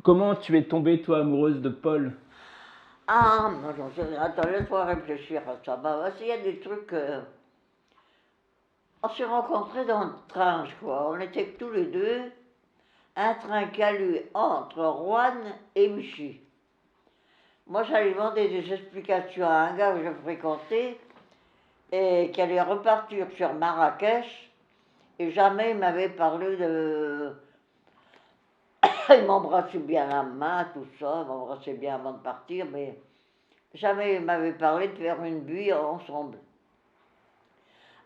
Comment tu es tombée, toi, amoureuse de Paul? Ah, moi j'en sais rien. Attends, laisse-moi réfléchir à ça. Bah, il y a des trucs. On s'est rencontrés dans le train, je crois. On était tous les deux. Un train calu entre Rouen et Vichy. Moi, j'allais demander des explications à un gars que je fréquentais et qui allait repartir sur Marrakech. Et jamais il m'avait parlé de. Il m'embrassait bien la main, tout ça. Il m'embrassait bien avant de partir, mais jamais il m'avait parlé de faire une bulle ensemble.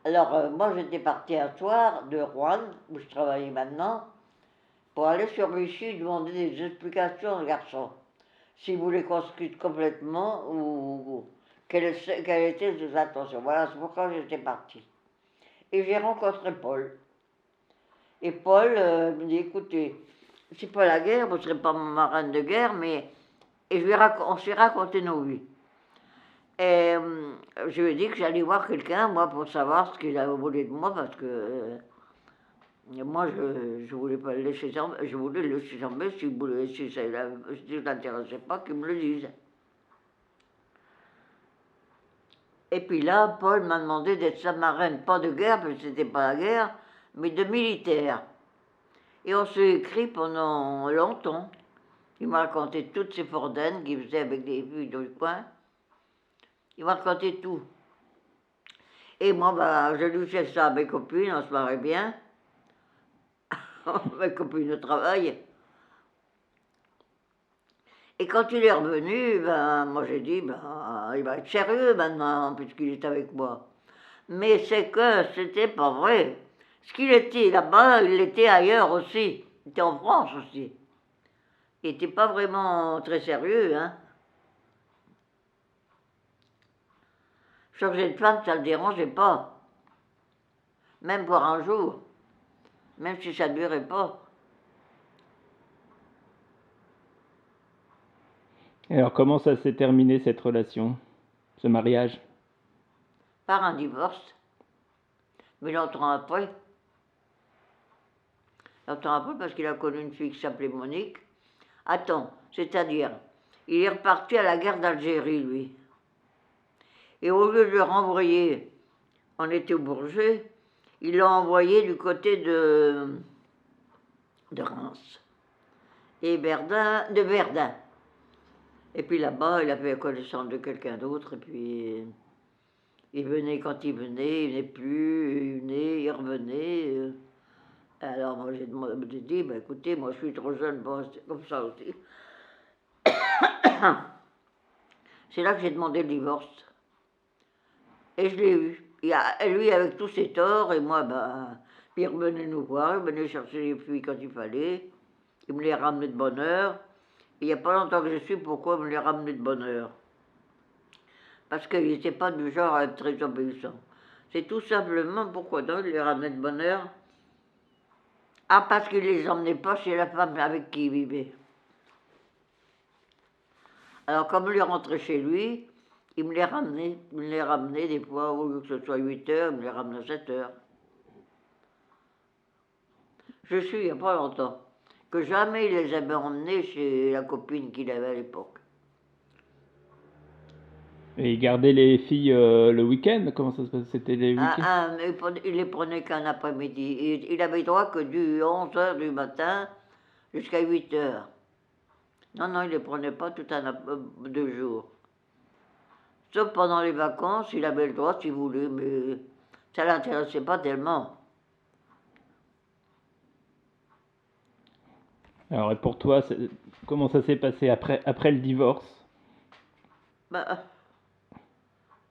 Alors, moi, j'étais partie un soir de Rouen, où je travaillais maintenant, pour aller sur Vichy demander des explications au garçon. S'il voulait qu'on se quitte complètement ou quelles étaient ses intentions. Voilà, c'est pourquoi j'étais partie. Et j'ai rencontré Paul. Et Paul me dit, écoutez, c'est pas la guerre, vous ne serez pas mon marraine de guerre, mais et on s'est raconté nos vies. Et je lui ai dit que j'allais voir quelqu'un, moi, pour savoir ce qu'il avait voulu de moi, parce que moi, je voulais pas le laisser tomber, je voulais le laisser tomber si ça ne l'intéressait pas, qu'il me le dise. Et puis là, Paul m'a demandé d'être sa marraine, pas de guerre, parce que c'était pas la guerre, mais de militaire. Et on s'est écrit pendant longtemps. Il m'a raconté toutes ses fordaines qu'il faisait avec des filles dans le coin. Il m'a raconté tout. Et moi, bah, je lui fais ça à mes copines, on se marrait bien. Mes copines de travail. Et quand il est revenu, ben, moi j'ai dit, ben, il va être sérieux maintenant, puisqu'il est avec moi. Mais c'est que c'était pas vrai. Ce qu'il était là-bas, il était ailleurs aussi. Il était en France aussi. Il n'était pas vraiment très sérieux, hein. Changer de femme, ça ne le dérangeait pas. Même pour un jour. Même si ça ne durait pas. Et alors, comment ça s'est terminé, cette relation, ce mariage? Par un divorce. Mais longtemps après. Longtemps après, parce qu'il a connu une fille qui s'appelait Monique. Attends, c'est-à-dire, il est reparti à la guerre d'Algérie, lui. Et au lieu de le renvoyer, on était au Bourget, il l'a envoyé du côté de Reims et de Verdun. Et puis là-bas, il a fait la connaissance de quelqu'un d'autre, et puis il venait quand il venait, il venait plus, il venait, il revenait. Alors moi j'ai dit, bah, écoutez, moi je suis trop jeune pour rester comme ça aussi. C'est là que j'ai demandé le divorce. Et je l'ai eu. Lui avec tous ses torts, et moi, ben, il revenait nous voir, il venait chercher les filles quand il fallait, il me les ramenait de bonne heure. Il n'y a pas longtemps que je suis pourquoi il me les ramenait de bonne heure. Parce qu'il n'était pas du genre à être très obéissant. C'est tout simplement pourquoi donc il les ramenait de bonne heure. Ah, parce qu'il les emmenait pas chez la femme avec qui il vivait. Alors, comme il est rentré chez lui, il me les ramenait. Il me les ramenait des fois, au lieu que ce soit 8 heures, il me les ramenait à 7 heures. Je suis, il n'y a pas longtemps, que jamais il les avait emmenés chez la copine qu'il avait à l'époque. Et il gardait les filles le week-end? Comment ça se passe? C'était les week-ends? Il les prenait qu'un après-midi. Il avait droit que du 11 heures du matin jusqu'à 8 heures. Non, non, il les prenait pas tout un 2 jours. Sauf pendant les vacances, il avait le droit s'il voulait, mais ça l'intéressait pas tellement. Alors, et pour toi, comment ça s'est passé après le divorce? Bah,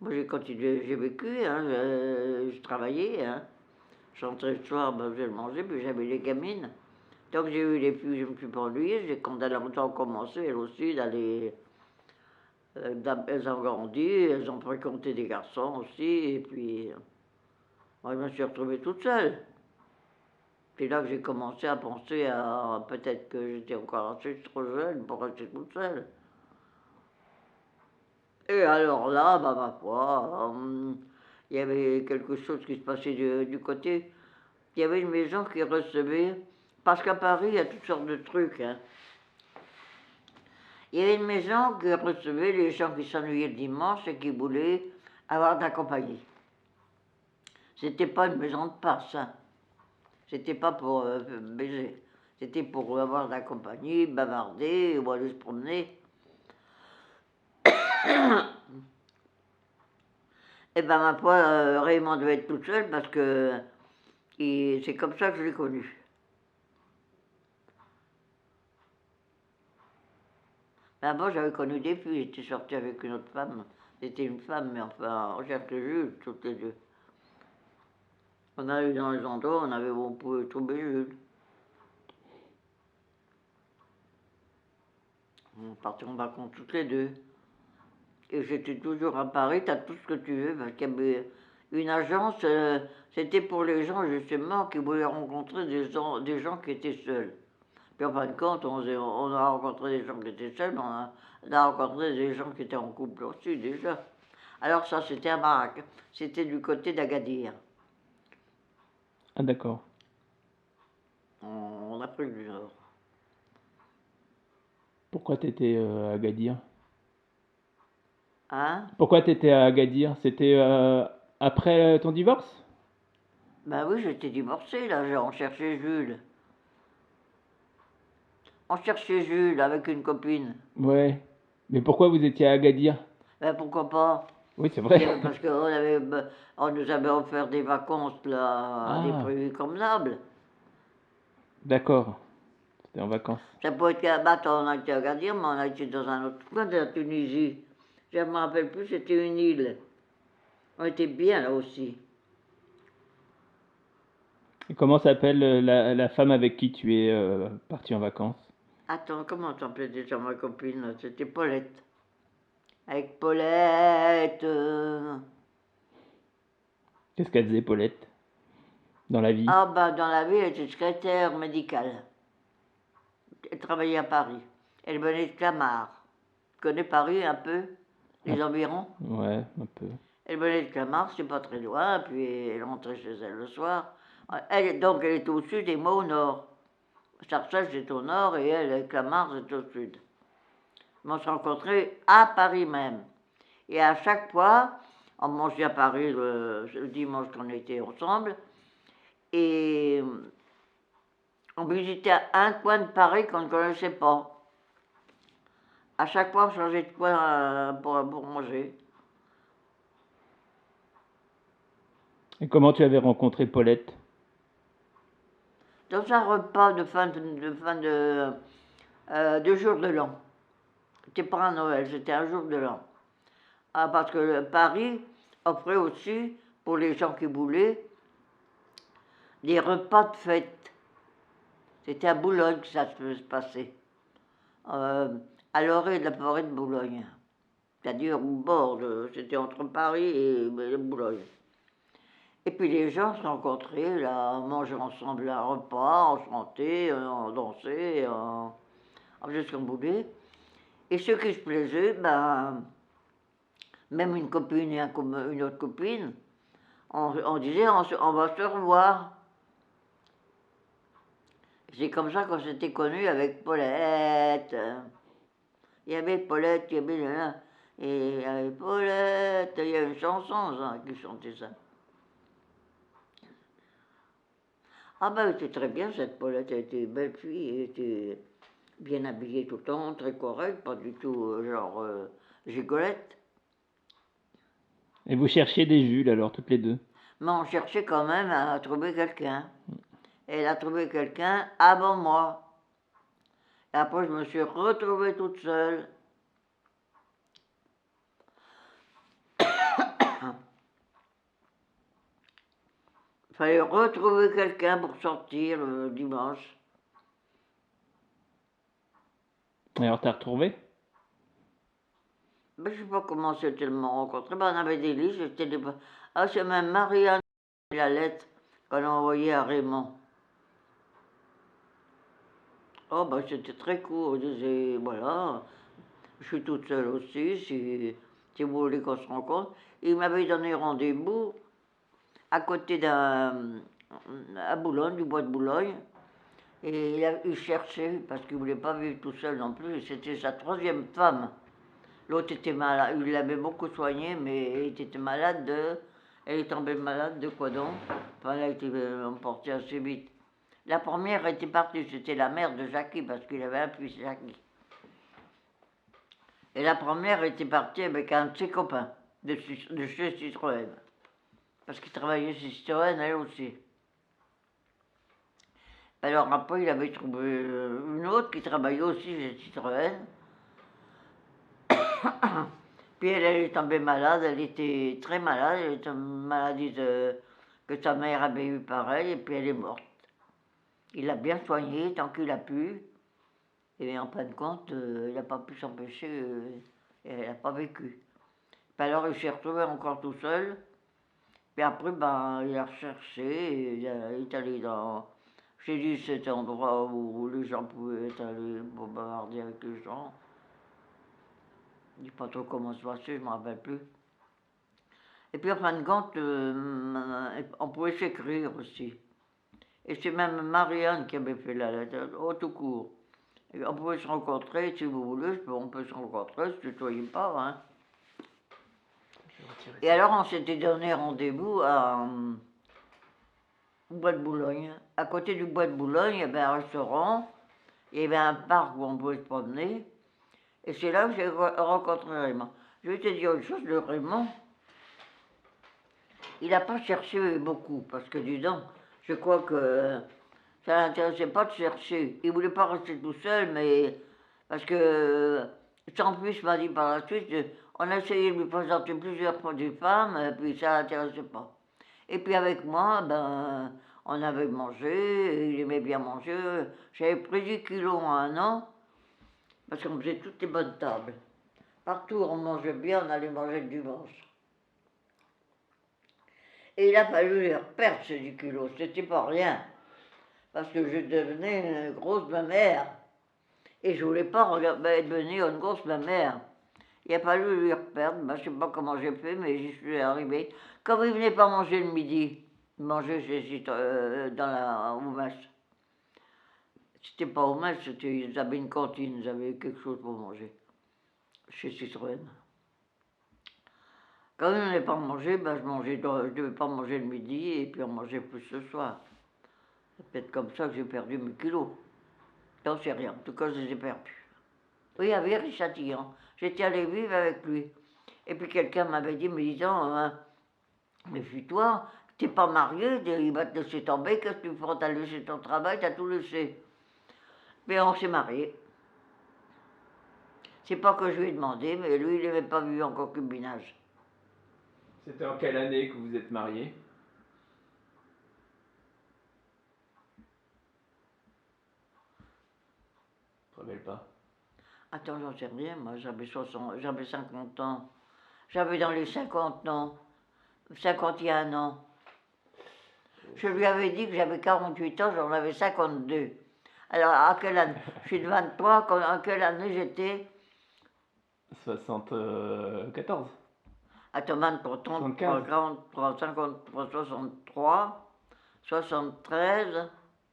moi j'ai continué, j'ai vécu, hein, je travaillais, hein. Je rentrais le soir, ben, je le mangeais, puis j'avais les gamines. Tant que j'ai eu les filles, je me suis pas ennuyée. Quand elles ont commencé, elles aussi, d'aller. Elles ont grandi, elles ont fréquenté des garçons aussi, et puis moi je me suis retrouvée toute seule. C'est là que j'ai commencé à penser à peut-être que j'étais encore assez trop jeune pour rester toute seule. Et alors là, bah, ma foi, il y avait quelque chose qui se passait du côté. Il y avait une maison qui recevait, parce qu'à Paris, il y a toutes sortes de trucs, hein. Il y avait une maison qui recevait les gens qui s'ennuyaient le dimanche et qui voulaient avoir de la compagnie. C'était pas une maison de passe, hein. C'était pas pour baiser. C'était pour avoir de la compagnie, bavarder ou aller se promener. Et ben ma foi, Raymond devait être toute seule parce que c'est comme ça que je l'ai connu. Mais avant, j'avais connu des filles, j'étais sortie avec une autre femme. C'était une femme, mais enfin, on cherchait Jules, toutes les deux. On allait dans les endroits, on pouvait trouver Jules. On partait en vacances toutes les deux. Et j'étais toujours à Paris, t'as tout ce que tu veux, parce qu'il y avait une agence, c'était pour les gens justement qui voulaient rencontrer des gens qui étaient seuls. Puis en fin de compte, on a rencontré des gens qui étaient seuls, mais on a rencontré des gens qui étaient en couple aussi déjà. Alors ça, c'était à Marac, c'était du côté d'Agadir. Ah, d'accord. On a pris le nord. Pourquoi t'étais à Agadir? Hein? Pourquoi t'étais à Agadir? C'était après ton divorce? Ben oui, j'étais divorcée là, on cherchait Jules. On cherchait Jules avec une copine. Ouais. Mais pourquoi vous étiez à Agadir? Ben pourquoi pas? Oui, c'est vrai. Parce on nous avait offert des vacances là, à des Ah, prix convenables. d'accord. C'était en vacances. Ça peut être qu'à Baton, on a été à Agadir, mais on a été dans un autre coin de la Tunisie. Je ne me rappelle plus, c'était une île. On était bien là aussi. Et comment s'appelle la femme avec qui tu es parti en vacances? Attends, comment t'appelais déjà ma copine? C'était Paulette. Avec Paulette. Qu'est-ce qu'elle faisait, Paulette, dans la vie? Ah bah dans la vie, elle était secrétaire médicale. Elle travaillait à Paris. Elle venait de Clamart. Tu connais Paris un peu? Ah, Les environs? ouais, un peu. Elle venait de Clamart, c'est pas très loin, puis elle rentrait chez elle le soir. Donc elle était au sud et moi au nord. Sarcelles, j'étais au nord et elle, Clamart, c'était au sud. Mais on se rencontrait à Paris même. Et à chaque fois, on mangeait à Paris le dimanche qu'on était ensemble. Et on visitait un coin de Paris qu'on ne connaissait pas. À chaque fois, on changeait de coin pour manger. Et comment tu avais rencontré Paulette? Dans un repas de jour de l'an. C'était pas un Noël, c'était un jour de l'an. Ah, parce que Paris offrait aussi, pour les gens qui voulaient, des repas de fête. C'était à Boulogne que ça se passait. À l'orée de la forêt de Boulogne. C'est-à-dire au bord, c'était entre Paris et Boulogne. Et puis les gens se rencontraient, là, on mangeait ensemble un repas, on chantait, on dansait, on faisait ce qu'on voulait. Et ceux qui se plaisaient, ben, même une copine et une autre copine, on disait on va se revoir. C'est comme ça qu'on s'était connus avec Paulette. Il y avait Paulette, il y avait là, et il y avait Paulette, il y a une chanson ça, qui chantait ça. Ah ben, elle était très bien cette Paulette, elle était une belle fille, elle était bien habillée tout le temps, très correcte, pas du tout genre gigolette. Et vous cherchiez des Jules alors, toutes les deux? Mais on cherchait quand même à trouver quelqu'un. Elle a trouvé quelqu'un avant moi. Et après, je me suis retrouvée toute seule. Il fallait retrouver quelqu'un pour sortir le dimanche. Et alors, t'as retrouvé? Ben, je ne sais pas comment c'était le rencontré. Ben, on avait des listes. Ah, c'est même Marianne la lettre qu'on a envoyée à Raymond. Oh, ben, c'était très court. Je disais, voilà, je suis toute seule aussi, si vous voulez qu'on se rencontre. Il m'avait donné rendez-vous à côté à Boulogne, du bois de Boulogne. Et il cherchait, parce qu'il ne voulait pas vivre tout seul non plus, et c'était sa troisième femme. L'autre était malade, il l'avait beaucoup soignée, mais elle était malade elle est tombée malade de quoi donc? Enfin, elle a été emportée assez vite. La première était partie, c'était la mère de Jackie, parce qu'il avait un fils, Jackie. Et la première était partie avec un de ses copains, de chez Citroën. Parce qu'il travaillait chez Citroën, elle aussi. Alors après, il avait trouvé une autre qui travaillait aussi chez Citroën. Puis elle est tombée malade, elle était très malade, elle était une maladie que sa mère avait eu pareil, et puis elle est morte. Il l'a bien soignée tant qu'il a pu, et en fin de compte, il n'a pas pu s'empêcher, elle n'a pas vécu. Puis alors il s'est retrouvé encore tout seul, puis après, ben, il a recherché, et il est allé dans, chez lui, cet endroit où les gens pouvaient aller pour bavarder avec les gens. Je ne sais pas trop comment se passer, je ne me rappelle plus. Et puis en fin de compte, on pouvait s'écrire aussi. Et c'est même Marianne qui avait fait la lettre, au tout court. Et on pouvait se rencontrer, si vous voulez, on peut se rencontrer, ne se tutoyez pas. Hein. Et alors on s'était donné rendez-vous au Bois de Boulogne. À côté du Bois de Boulogne, il y avait un restaurant, il y avait un parc où on pouvait se promener. Et c'est là que j'ai rencontré Raymond. Je vais te dire une chose, le Raymond, il n'a pas cherché beaucoup, parce que dis donc, je crois que ça ne l'intéressait pas de chercher. Il ne voulait pas rester tout seul, mais parce que son fils m'a dit par la suite, on a essayé de lui présenter plusieurs fois des femmes, et puis ça ne l'intéressait pas. Et puis avec moi, ben, on avait mangé, il aimait bien manger. J'avais pris 10 kilos en un an, parce qu'on faisait toutes les bonnes tables. Partout où on mangeait bien, on allait manger le dimanche. Et il a fallu les perdre ces 10 kilos, c'était pas rien. Parce que je devenais une grosse mamère. Et je voulais pas devenir une grosse mamère. Il a fallu les reperdre, ben, je sais pas comment j'ai fait, mais j'y suis arrivé. Comme il venait pas manger le midi, il mangeait dans la Oumas. C'était pas Oumas, ils avaient une cantine, ils avaient quelque chose pour manger. Chez Citroën. Quand il ne venait pas manger, ben, je devais pas manger le midi et puis on mangeait plus le soir. C'est peut-être comme ça que j'ai perdu mes kilos. Non, c'est rien. En tout cas, je les ai perdus. Oui, à Viry-Châtillon. J'étais allée vivre avec lui. Et puis quelqu'un m'avait dit, mais disons, méfie-toi, t'es pas marié, il va te laisser tomber, qu'est-ce que tu feras? T'as laissé ton travail, t'as tout laissé. Mais on s'est mariés. C'est pas que je lui ai demandé, mais lui, il n'avait pas vu en concubinage. C'était en quelle année que vous êtes mariés? Je ne me rappelle pas. Attends, j'en sais rien, moi j'avais 50 ans. J'avais dans les 50 ans, 51 ans. Je lui avais dit que j'avais 48 ans, j'en avais 52. Alors, à quelle année? Je suis de 23, à quelle année j'étais? 74. Attends, 23, 33, 43, 53, 63, 73,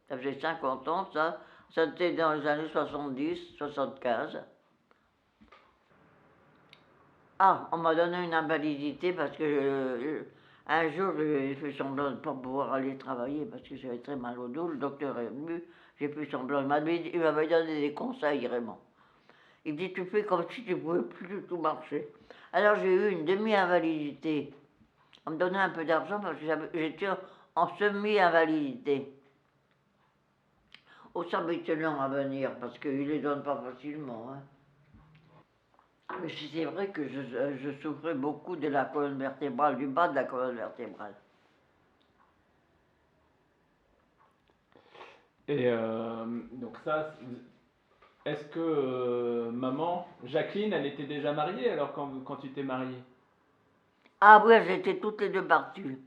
ça faisait 50 ans, ça. C'était dans les années 70, 75. Ah, on m'a donné une invalidité parce que un jour, j'ai fait semblant de ne pas pouvoir aller travailler parce que j'avais très mal au dos. Le docteur est venu, j'ai fait semblant. Il m'avait donné des conseils, Raymond. Il me dit, tu fais comme si tu ne pouvais plus du tout marcher. Alors j'ai eu une demi-invalidité. On me donnait un peu d'argent parce que j'étais en semi-invalidité. Oh, ça m'était long à venir parce qu'ils ne les donnent pas facilement. Hein. Mais c'est vrai que je souffrais beaucoup de la colonne vertébrale, du bas de la colonne vertébrale. Et donc ça, est-ce que maman, Jacqueline, elle était déjà mariée alors quand tu t'es mariée? Ah oui, elles étaient toutes les deux parties.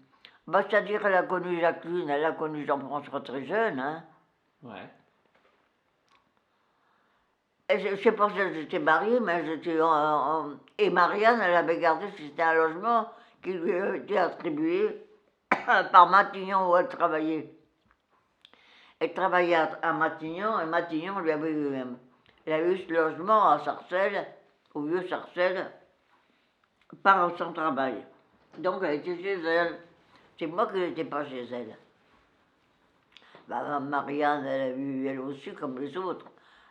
Bah, c'est-à-dire, elle a connu Jacqueline, elle a connu Jean-François très jeune. Hein. Ouais. Et je ne sais pas si elles étaient mariées, mais elles étaient Et Marianne, elle avait gardé, c'était un logement qui lui a été attribué par Matignon où elle travaillait. Elle travaillait à Matignon, et Matignon lui avait eu, elle avait eu ce logement à Sarcelles, au vieux Sarcelles, par son travail. Donc elle était chez elle. C'est moi qui n'étais pas chez elle. Bah, Marianne, elle a eu, elle aussi, comme les autres,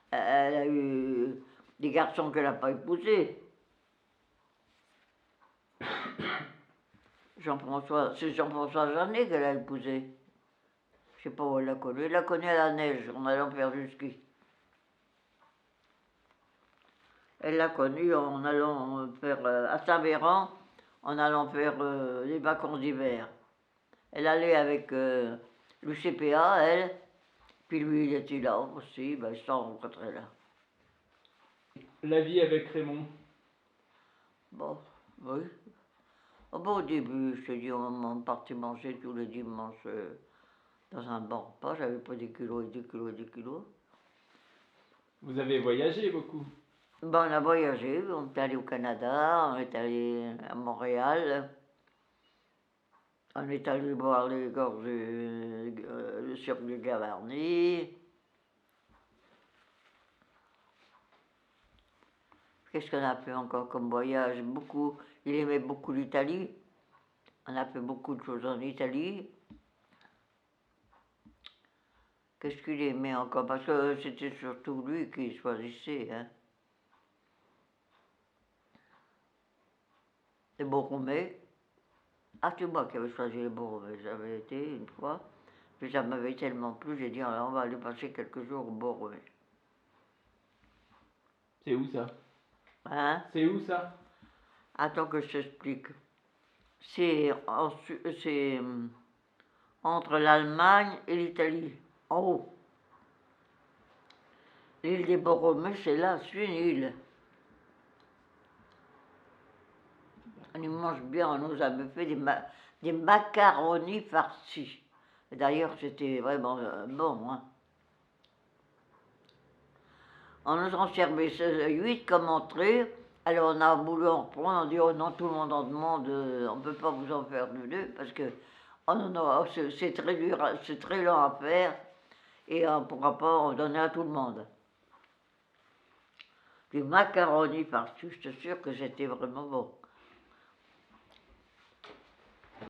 elle a eu des garçons qu'elle n'a pas épousés. Jean-François, c'est Jean-François Jeannet qu'elle a épousé. Je ne sais pas où elle l'a connu. Elle l'a connu à la neige, en allant faire du ski. Elle l'a connu en allant faire à Saint-Véran, en allant faire les vacances d'hiver. Elle allait avec le CPA, elle, puis lui il était là aussi, ben, ils se sont rencontrés là. La vie avec Raymond. Bon, oui. Bon, au début, je te dis, on partait manger tous les dimanches dans un bon repas, j'avais pas des kilos et des kilos et des kilos. Vous avez voyagé beaucoup. Ben, on a voyagé, on est allé au Canada, on est allé à Montréal, on est allé voir les gorges, le cirque de Gavarnie. Qu'est-ce qu'on a fait encore comme voyage? Beaucoup, il aimait beaucoup l'Italie. On a fait beaucoup de choses en Italie. Qu'est-ce qu'il aimait encore? Parce que c'était surtout lui qui choisissait. Hein. Les Borromées. Ah, c'est moi qui avais choisi les Borromées. J'avais été une fois. Puis ça m'avait tellement plu, j'ai dit, alors on va aller passer quelques jours au Borromées. C'est où ça? Hein? C'est où ça? Attends que je t'explique. C'est entre l'Allemagne et l'Italie, en haut. L'île des Borromées, c'est là, c'est une île. On y mange bien, on nous avait fait des macaronis farcis. D'ailleurs, c'était vraiment bon. Hein. On nous en servait 8 comme entrée. Alors on a voulu en reprendre, on dit oh non, tout le monde en demande, on ne peut pas vous en faire deux parce que oh non, non, c'est très dur, c'est très lent à faire et on ne pourra pas en donner à tout le monde. Du macaroni farci, je te sûr que c'était vraiment bon.